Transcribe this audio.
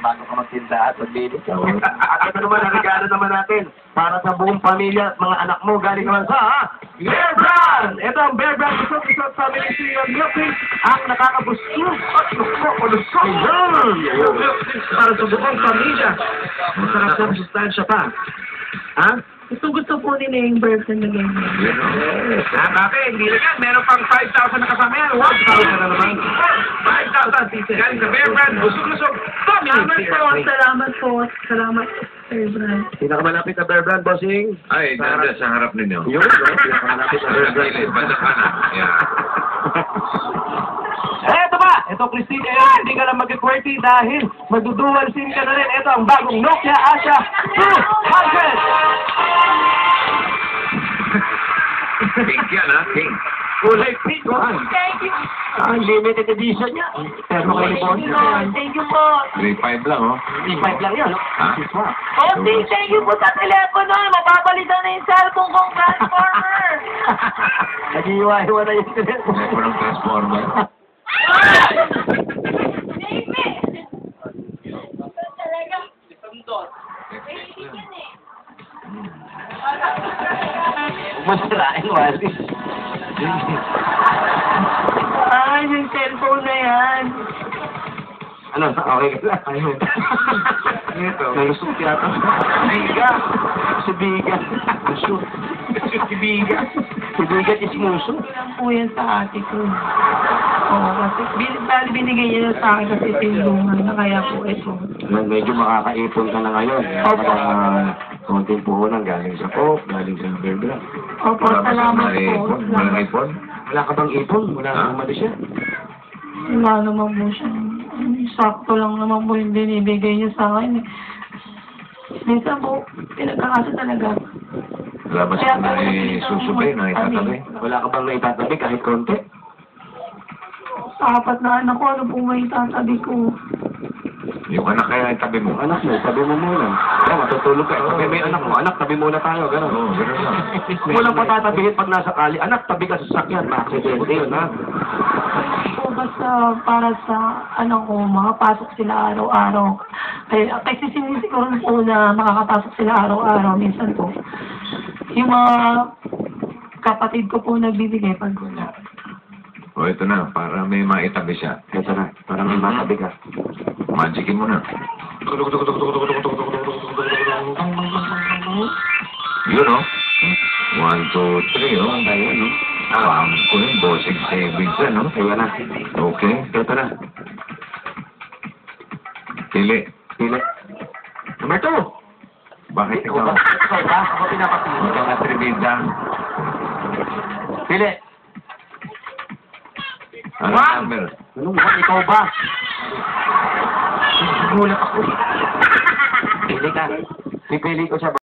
bago ka magtinda at magbili. At ito naman, ang regalo naman natin para sa buong pamilya at mga anak mo galing naman sa Bear Brand! Ito ang Bear Brand Isot Family Cereal Milk Drinks ang nakakabusog at nakakalusog para sa buong pamilya. Masarap na sustansya pa. Ha? Gusto po nila yung birthday na ganyan. Bakit? Hindi na yan. Meron pang 5,000 na kasama yan. 1,000 na naman. 5,000. Galing sa Bear Brand. Busog-lusog. Salamat po. Salamat, Bear Brand. Pinakamalapit na Bear Brand, bossing. Ay, dada sa harap ninyo. Yun, pinakamalapit na Bear Brand. Banda kanan. Yeah. Eto ba? Ito, Christine, hindi ka na mag-QWERTY dahil magdudual SIM ka na rin. Ito ang bagong Nokia Asha 200! Pink yan, ha? Pink. Kulay pink, oh. Thank you. Ang limited edition niya. Pero kayo po. Thank you po. 3.5 lang, oh. 5 lang yan, no? Ha? Thank you po sa telepono. Mapapalitan na yung cellphone kong transformer. Nag-iwa-iwa na yung telepono. May po ng transformer. Masirain, Wally. Yung cellphone na yan. Ano? Okay ka lang. Ayun. Ito. Nalusot yata. Biga. Si Biga. Muso. Si Biga. Si Biga is muso. Lang po yan sa ate ko. Oo, kasi binigay niya sa akin kasi tinulungan na kaya po ito. Medyo makakaipon ka na ngayon. Opo. Konting puhunan galing sa Coke, galing sa Bear Brand. Opo, salamat po. Walang ipon? Wala ka bang ipon? Wala ka umalis siya? Wala naman po siya. Sakto lang naman po yung binibigay niya sa akin. Minsan po, pinagkakasa talaga. Wala ba siya na susubay na itatabi? Wala ka bang naitatabi kahit konti? Sa apat na anak ko, ano po may tatabi ko? Yung anak kaya itabi mo? Anak mo, tabi mo muna. Kaya matutulog ka. Tabi mo yung anak mo. Anak, tabi muna tayo. Gano'n. Oo, gano'n lang. Kung walang patatabihin pag nasa kali, anak, tabi ka sa sakyan. Ma-accidente yun, ha? Po, basta para sa, ano ko, makapasok sila araw-araw. Kasi sinisiguran po na makakapasok sila araw-araw. Minsan po, yung mga kapatid ko po nagbibigay pag wala. O, ito na. Para may maitabi siya. Ito na, parang may matabi ka. Magicin mo na. Yun, oh. 1, 2, 3, oh. Ayun, no? Alam ko yung bossing savings, no? Ayun na. Okay. Ito na. Pili. Pili. Number 2. Bakit Ikaw ba? ikaw? Ikaw ba? Ako pinapapili. Ikaw na tribida. Pili. Ano One. number? Anong one? Ikaw ba? Gulat ako. Pili ka. Pipili ko siya.